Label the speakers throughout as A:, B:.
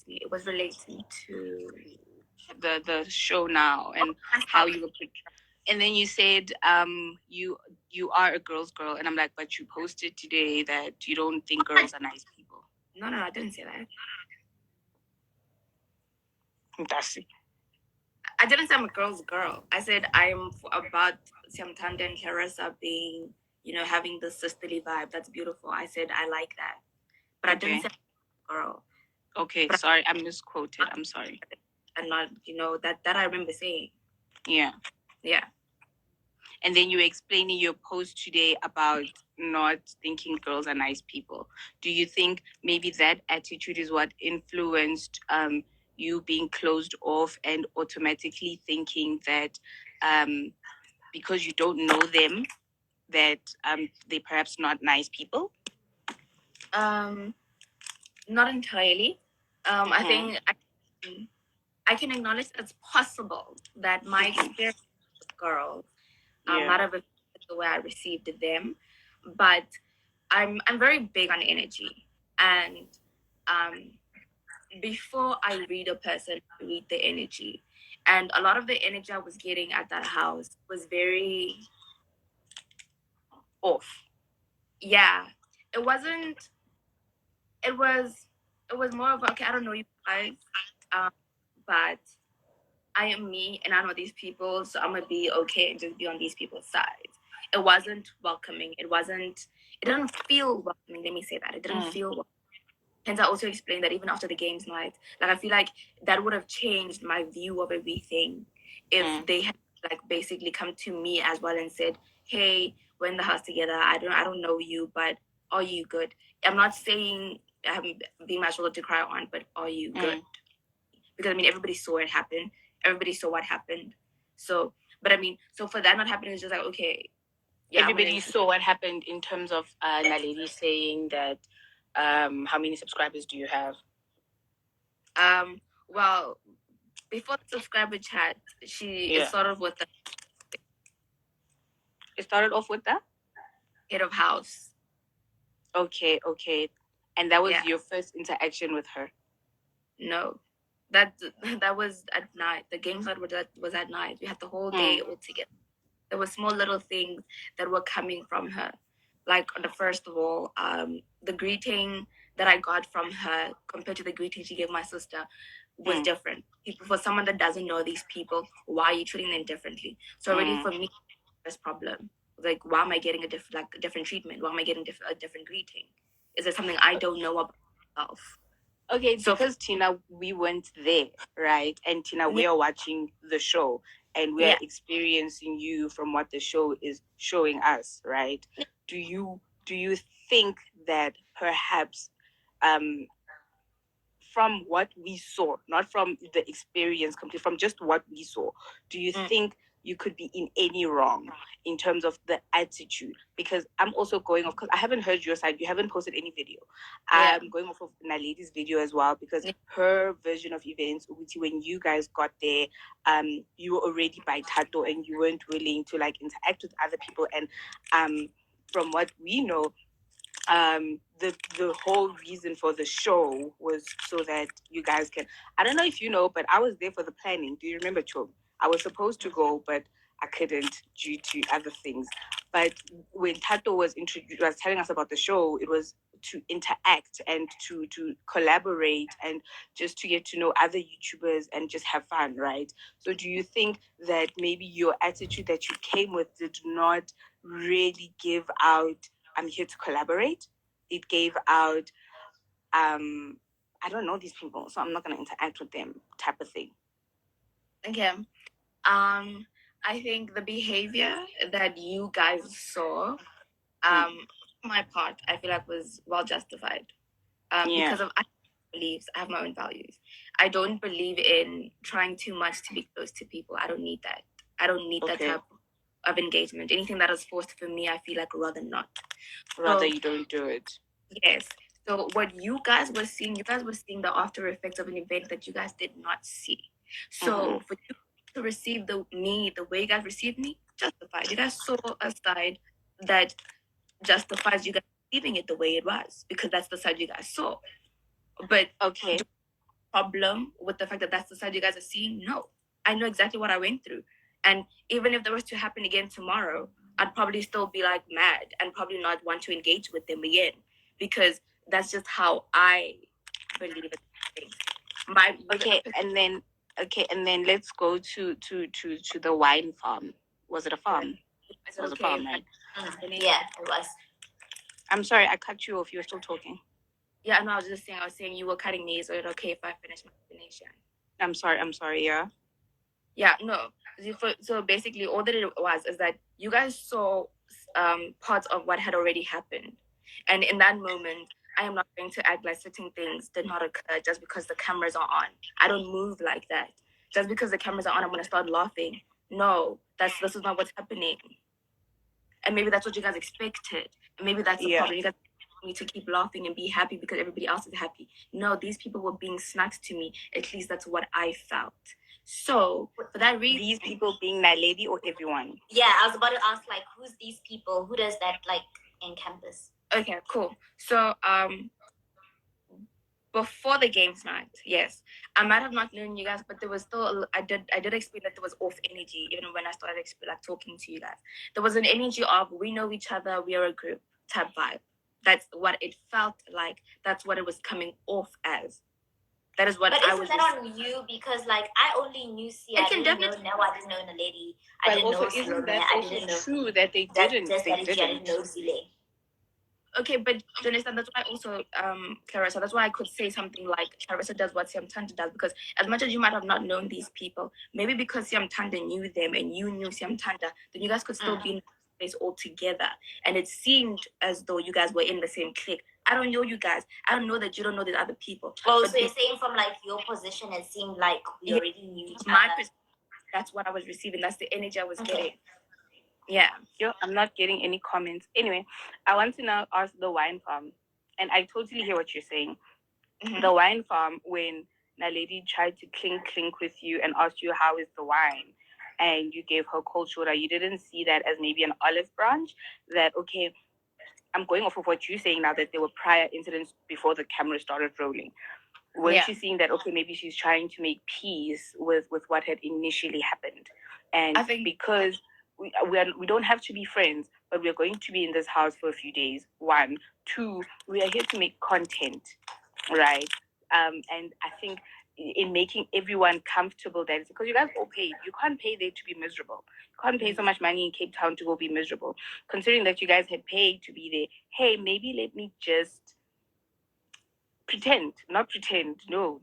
A: me. It was relating to
B: the show now and how you were portrayed. And then you said you are a girl's girl, and I'm like, but you posted today that you don't think girls are nice people.
A: No, I didn't say that.
B: That's it.
A: I didn't say I'm a girl's girl. I said I'm about Siamtanda and Clarissa being, having the sisterly vibe. That's beautiful. I said I like that. But I didn't say I'm a girl.
B: Okay, but sorry, I misquoted. I'm sorry.
A: And not, that I remember saying.
B: Yeah.
A: Yeah.
B: And then you were explaining your post today about not thinking girls are nice people. Do you think maybe that attitude is what influenced you being closed off and automatically thinking that because you don't know them, that they're perhaps not nice people?
A: Not entirely. I think I can acknowledge that it's possible that my experience with girls might have affected the way I received them, but I'm very big on energy, and before I read a person, I read the energy, and a lot of the energy I was getting at that house was very off. Yeah, it wasn't. It was more of okay. I don't know you guys, but I am me and I know these people, so I'm gonna be okay and just be on these people's side. It wasn't welcoming. It didn't feel welcoming. Let me say that. It didn't feel welcoming. Hence, I also explained that even after the games night, like I feel like that would have changed my view of everything if they had like basically come to me as well and said, "Hey, we're in the house together. I don't know you, but are you good?" I'm not saying I haven't been my shoulder to cry on, but are you good? Because I mean, everybody saw it happen. Everybody saw what happened. So, but I mean, so for that not happening, it's just like okay.
B: Yeah, everybody saw what happened in terms of Naledi saying that. How many subscribers do you have?
A: Well, before the subscriber chat, it started with the.
B: It started off with the
A: head of house.
B: Okay. And that was your first interaction with her?
A: No. That was at night. The games that was at night. We had the whole day all together. There were small little things that were coming from her. Like on the first of all, the greeting that I got from her compared to the greeting she gave my sister was different. For someone that doesn't know these people, why are you treating them differently? So already for me, this problem. Like, why am I getting a different treatment? Why am I getting a different greeting? Is there something I don't know about myself?
B: Okay, so because Tina, we went there, right? And Tina, we are watching the show and we are experiencing you from what the show is showing us, right? Do you think that perhaps from what we saw, not from the experience complete, from just what we saw, do you think you could be in any wrong in terms of the attitude? Because I'm also going off, because I haven't heard your side. You haven't posted any video. I'm going off of Naledi's video as well, because her version of events, when you guys got there, you were already by Tato and you weren't willing to like interact with other people. And from what we know, the whole reason for the show was so that you guys can, I don't know if you know, but I was there for the planning. Do you remember, Chom? I was supposed to go, but I couldn't due to other things. But when Tato was telling us about the show, it was to interact and to collaborate and just to get to know other YouTubers and just have fun, right? So do you think that maybe your attitude that you came with did not really give out, I'm here to collaborate? It gave out, I don't know these people, so I'm not going to interact with them type of thing.
A: Okay. I think the behavior that you guys saw, my part, I feel like was well justified. Because of I beliefs, I have my own values. I don't believe in trying too much to be close to people. I don't need that. I don't need that type of engagement. Anything that is forced for me, I feel like rather not.
B: Rather you don't do it.
A: Yes. So what you guys were seeing the after effects of an event that you guys did not see. So for you to receive the way you guys received me, justified. You guys saw a side that justifies you guys receiving it the way it was, because that's the side you guys saw. But problem with the fact that that's the side you guys are seeing. No, I know exactly what I went through. And even if there was to happen again tomorrow, I'd probably still be like mad and probably not want to engage with them again, because that's just how I believe it.
B: And then let's go to the wine farm. Was it a farm?
A: Is it was okay? A farm,
B: right?
C: Yeah, it was.
B: I'm sorry, I cut you off. You were still talking.
A: Yeah, no, I was saying you were cutting me. Is it okay if I finish my explanation?
B: I'm sorry. Yeah.
A: Yeah, no. So basically, all that it was is that you guys saw parts of what had already happened, and in that moment, I am not going to act like certain things did not occur just because the cameras are on. I don't move like that. Just because the cameras are on, I'm gonna start laughing. No, this is not what's happening. And maybe that's what you guys expected. And maybe that's the problem. You guys want me to keep laughing and be happy because everybody else is happy. No, these people were being snacks to me. At least that's what I felt. So for that reason,
B: these people being that lady or everyone?
C: Yeah, I was about to ask, like, who's these people? Who does that like encompass?
A: Okay, cool. So before the games night, yes, I might have not known you guys, but there was still I did explain that there was off energy even when I started like talking to you guys. There was an energy of we know each other, we are a group type vibe. That's what it felt like. That's what it was coming off as. That is what
C: but
A: I was.
C: But isn't that on you? Because like I only knew Sia. I didn't know Now. I didn't know the lady. I didn't know
B: isn't that also true that they didn't?
C: They didn't know Sile.
A: Okay, but do you understand? That's why also, Clarissa, that's why I could say something like Clarissa does what Siam Tanda does, because as much as you might have not known these people, maybe because Siam Tanda knew them and you knew Siam Tanda, then you guys could still be in the place all together. And it seemed as though you guys were in the same clique. I don't know you guys. I don't know that you don't know these other people.
C: Oh, but so you're saying from like your position, it seemed like we already knew each other.
A: That's what I was receiving. That's the energy I was getting. Yeah.
B: Yo, I'm not getting any comments. Anyway, I want to now ask the wine farm. And I totally hear what you're saying. Mm-hmm. The wine farm, when Naledi tried to clink with you and asked you how is the wine, and you gave her cold shoulder, you didn't see that as maybe an olive branch, that, okay, I'm going off of what you're saying now, that there were prior incidents before the camera started rolling. Weren't you seeing that, okay, maybe she's trying to make peace with what had initially happened? And I think because we don't have to be friends, but we're going to be in this house for a few days. 1, 2, we are here to make content, right? And I think in making everyone comfortable, that is because you guys all paid. You can't pay there to be miserable. You can't pay so much money in Cape Town to go be miserable. Considering that you guys had paid to be there, hey, maybe let me just not pretend. No.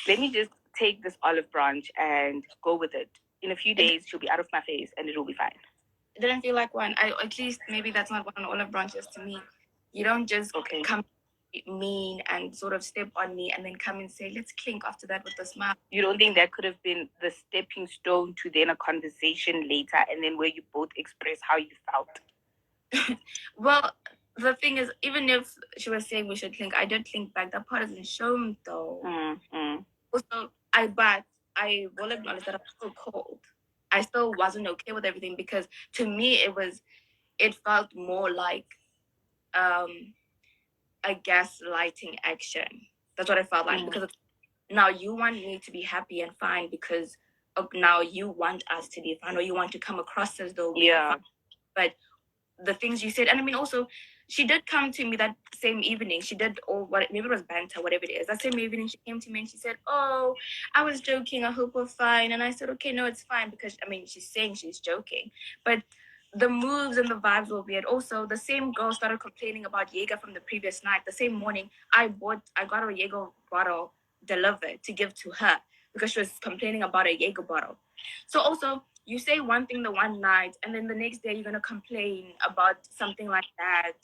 B: Let me just take this olive branch and go with it. In a few days, she'll be out of my face and it'll be fine.
A: It didn't feel like one. At least maybe that's not what an olive branch is to me. You don't just come mean and sort of step on me and then come and say, let's clink after that with a smile.
B: You don't think that could have been the stepping stone to then a conversation later, and then where you both express how you felt?
A: Well, the thing is, even if she was saying we should clink, I did clink back. That part isn't shown though. Also, I will acknowledge that I was so cold. I still wasn't okay with everything because to me it felt more like a gaslighting action. That's what it felt like, because now you want me to be happy and fine because now you want us to be fine, or you want to come across as though we are fine. But the things you said, and I mean also, she did come to me that same evening. She did, or what, maybe it was banter, whatever it is. That same evening she came to me and she said, oh, I was joking, I hope we're fine. And I said, okay, no, it's fine, because I mean she's saying she's joking, but the moves and the vibes were weird. Also, the same girl started complaining about Jaeger from the previous night. The same morning, I got a Jaeger bottle delivered to give to her because she was complaining about a Jaeger bottle. So also, you say one thing the one night, and then the next day you're gonna complain about something like that.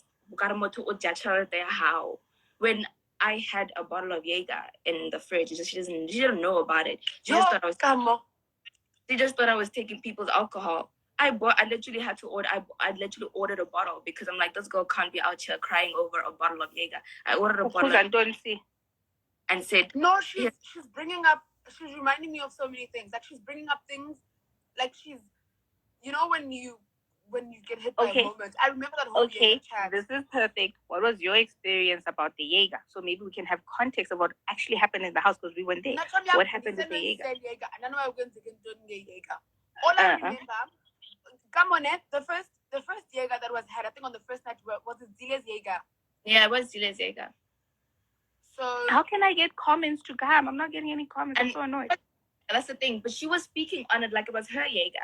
A: How when I had a bottle of Jaeger in the fridge, she didn't know about it. She just thought I was Kamo. She just thought I was taking people's alcohol. I literally had to order. I literally ordered a bottle because I'm like, this girl can't be out here crying over a bottle of Jaeger. I ordered a bottle and said,
D: no, she's bringing up. She's reminding me of so many things. Like she's bringing up things, like she's, you know, when you when you get hit by a moment. I remember that whole
B: Okay,
D: chat.
B: this is perfect. What was your experience about the Jaeger? So maybe we can have context of what actually happened in the house because we weren't there. What happened with the Jaeger?
D: I don't know why we're going to get Jaeger. All I remember, come on, the first Jaeger that was had, I think on the first night was it Zile's Jaeger.
A: Yeah, it was Zile's Jaeger.
B: So how can I get comments to come? I'm not getting any comments. I'm so annoyed.
A: That's the thing. But she was speaking on it like it was her Jaeger.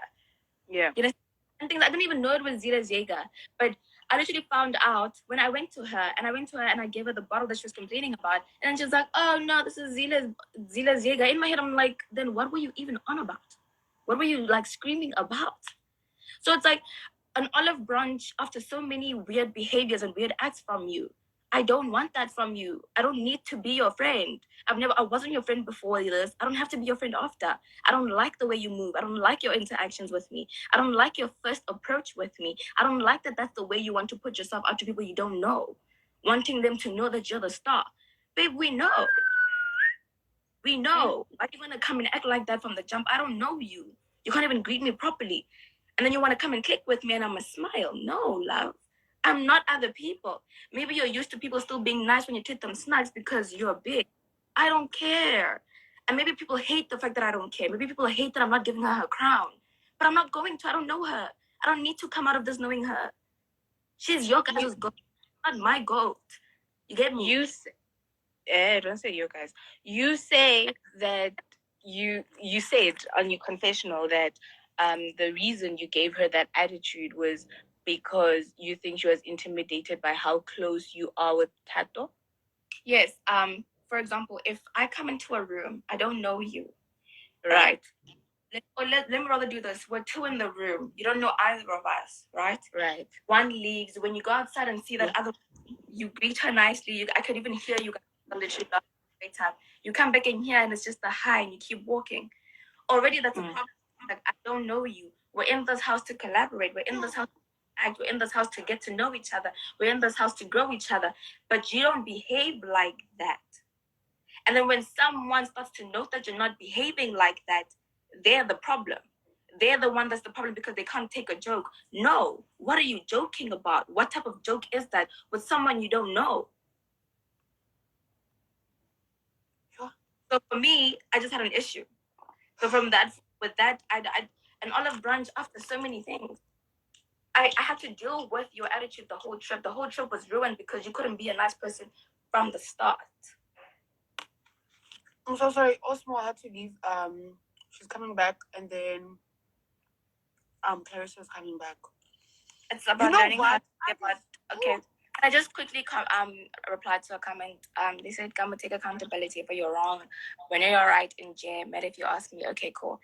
B: Yeah.
A: You know, I didn't even know it was Zile's Jaeger. But I literally found out when I went to her and I gave her the bottle that she was complaining about. And she was like, oh no, this is Zile's Jaeger. In my head, I'm like, then what were you even on about? What were you like screaming about? So it's like an olive branch after so many weird behaviors and weird acts from you. I don't want that from you. I don't need to be your friend. I wasn't your friend before this. I don't have to be your friend after. I don't like the way you move. I don't like your interactions with me. I don't like your first approach with me. I don't like that that's the way you want to put yourself out to people you don't know, wanting them to know that you're the star. Babe, we know. We know. Why are you going to come and act like that from the jump? I don't know you. You can't even greet me properly. And then you want to come and click with me and I'm a smile. No, love. I'm not other people. Maybe you're used to people still being nice when you treat them snacks because you're big. I don't care. And maybe people hate the fact that I don't care. Maybe people hate that I'm not giving her her crown. But I'm not going to. I don't know her. I don't need to come out of this knowing her. She's your guys' goat, not my goat. You get me?
B: Don't say you guys. You say that you said on your confessional that the reason you gave her that attitude was because you think she was intimidated by how close you are with Tato.
A: Yes. For example, if I come into a room, I don't know you, right? Let me rather do this. We're two in the room. You don't know either of us, right?
B: Right.
A: One leaves. When you go outside and see that other, you greet her nicely. I could even hear you guys literally later. You come back in here and it's just a hi and you keep walking. Already that's a problem. Like, I don't know you. We're in this house to collaborate. We're in this house to act. We're in this house to get to know each other. We're in this house to grow each other. But you don't behave like that. And then when someone starts to note that you're not behaving like that, they're the problem. They're the one that's the problem because they can't take a joke. No. What are you joking about? What type of joke is that with someone you don't know? So for me, I just had an issue. So with that, an olive branch after so many things. I had to deal with your attitude the whole trip. The whole trip was ruined because you couldn't be a nice person from the start.
D: I'm so sorry. Osmo had to leave. She's coming back, and then Clarissa's coming back.
A: It's about learning how to okay. Can I just quickly reply to a comment? They said, "Kamo, take accountability if you're wrong. When you're right in jail, but if you ask me, okay, cool."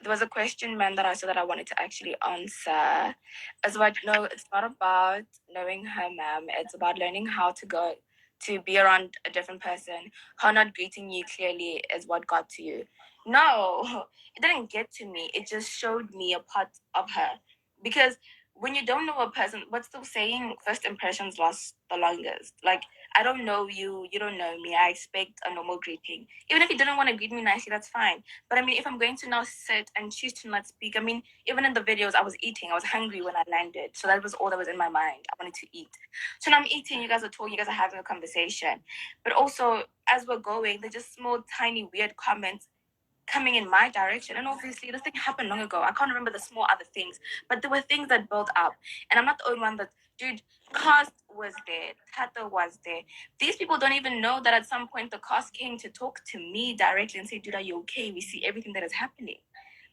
A: There was a question, man, that I saw that I wanted to actually answer. As what? No, it's not about knowing her, ma'am. It's about learning how to be around a different person. Her not greeting you clearly is what got to you. No, it didn't get to me. It just showed me a part of her. Because when you don't know a person, what's the saying? First impressions last the longest. Like, I don't know you, you don't know me. I expect a normal greeting. Even if you didn't want to greet me nicely, that's fine. But I mean, if I'm going to now sit and choose to not speak, I mean, even in the videos, I was eating. I was hungry when I landed. So that was all that was in my mind. I wanted to eat. So now I'm eating, you guys are talking, you guys are having a conversation. But also, as we're going, they're just small, tiny, weird comments coming in my direction. And obviously, this thing happened long ago. I can't remember the small other things, but there were things that built up. And I'm not the only one that, dude, cast was there, Tata was there. These people don't even know that at some point the cast came to talk to me directly and say, dude, are you okay? We see everything that is happening.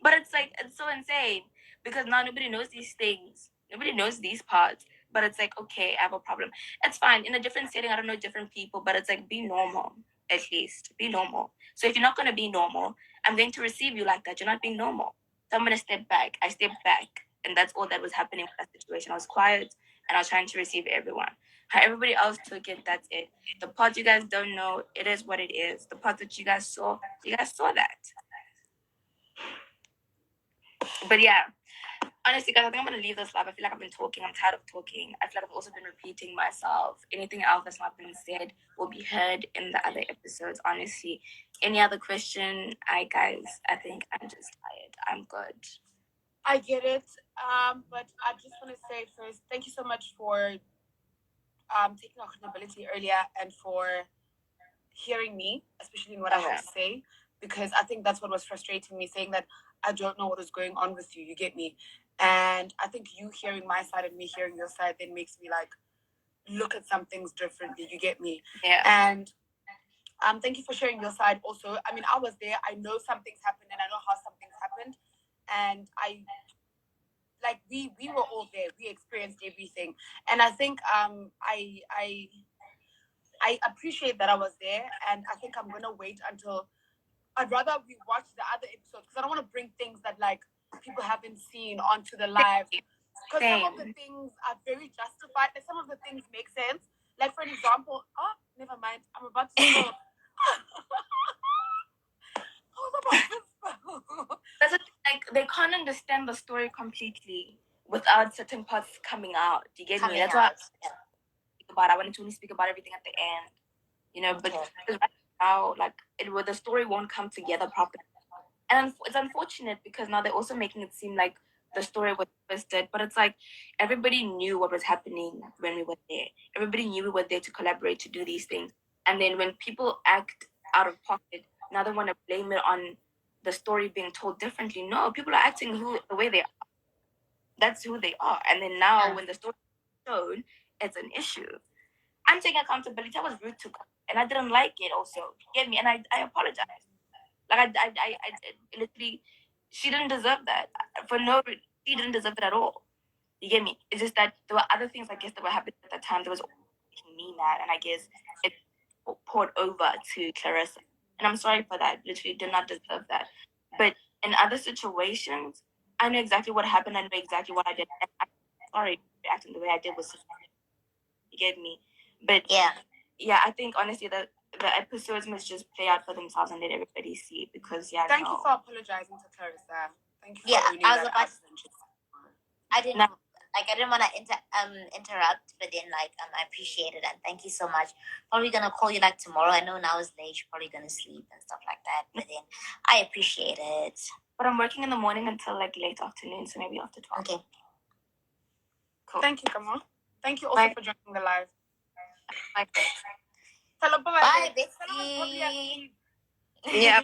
A: But it's like, it's so insane because now nobody knows these things. Nobody knows these parts. But it's like, okay, I have a problem. It's fine. In a different setting, I don't know different people, but it's like, be normal, at least. Be normal. So if you're not going to be normal, I'm going to receive you like that. You're not being normal. So I'm going to step back. I stepped back. And that's all that was happening with that situation. I was quiet and I was trying to receive everyone. How everybody else took it, that's it. The part you guys don't know, it is what it is. The part that you guys saw that. But yeah, honestly, guys, I think I'm going to leave this live. I feel like I've been talking. I'm tired of talking. I feel like I've also been repeating myself. Anything else that's not been said will be heard in the other episodes, honestly. Any other question? Guys, I think I'm just tired. I'm good.
D: I get it. But I just want to say first, thank you so much for taking accountability earlier and for hearing me, especially in what I had to say, because I think that's what was frustrating me, saying that I don't know what is going on with you. You get me? And I think you hearing my side and me hearing your side then makes me like look at some things differently. You get me?
A: Yeah.
D: And thank you for sharing your side also. I mean, I was there. I know some things happened and I know how some things happened. And we were all there. We experienced everything. And I think I appreciate that I was there, and I think I'm gonna wait until I'd rather we watch the other episodes because I don't want to bring things that like people haven't seen onto the live. Because some of the things are very justified, and some of the things make sense. Like for an example, never mind. I'm about to spill.
A: That's like they can't understand the story completely without certain parts coming out. Do you get me? That's why I wanted to only speak about everything at the end. You know, but right now, like the story won't come together properly. And it's unfortunate because now they're also making it seem like the story was twisted, but it's like everybody knew what was happening when we were there. Everybody knew we were there to collaborate to do these things. And then when people act out of pocket, now they want to blame it on the story being told differently. No, people are acting the way they are. That's who they are. And then now when the story is shown, it's an issue. I'm taking accountability. I was rude to God, and I didn't like it also. You get me? And I apologize. Like I literally, she didn't deserve that. For no reason, she didn't deserve it at all. You get me? It's just that there were other things I guess that were happening at that time that was making me mad, and I guess it poured over to Clarissa. And I'm sorry for that. Literally did not deserve that. But in other situations, I know exactly what happened. I know exactly what I did. And I'm sorry for acting the way I did was. You get me? But yeah, I think honestly the episodes must just play out for themselves and let everybody see it because
D: Thank you for apologizing to Clarissa. Thank you for owning that up.
C: I didn't want to interrupt, but then I appreciate it and thank you so much. Probably gonna call you like tomorrow. I know now it's late. You're probably gonna sleep and stuff like that. But then I appreciate it.
A: But I'm working in the morning until like late afternoon, so maybe after 12.
C: Okay.
A: Cool.
D: Thank you, Kamo. Thank you also for joining the live.
C: Bye, Betsy.
A: Yeah.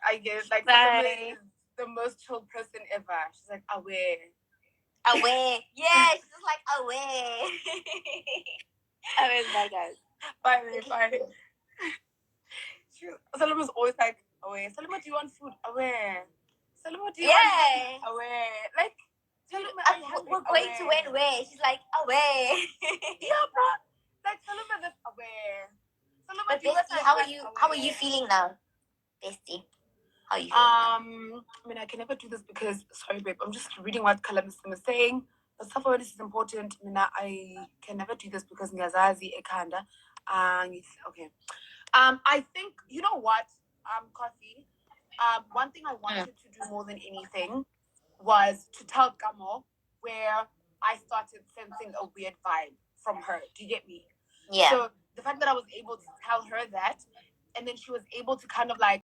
D: I get it. Like Salome is the most chill person ever. She's like aware.
C: Yeah, she's just like aware.
A: Bye guys.
D: Bye. Salome's always like aware. Salome, do you want food? Aware. Salome, do you want food? Aware. Like
C: we're going to where? She's like aware.
D: Yeah, bro. Like Salome is aware. Salome,
C: but Bestie, how are you feeling now? Bestie, how are you feeling now?
D: I mean, I can never do this because, sorry, babe, I'm just reading what Kalamisa is saying. The self-awareness is important. I can never do this because Nyazazi Ekanda. Okay. I think, you know what, Coffee? One thing I wanted to do more than anything was to tell Kamo where I started sensing a weird vibe from her. Do you get me?
C: Yeah.
D: So the fact that I was able to tell her that, and then she was able to kind of like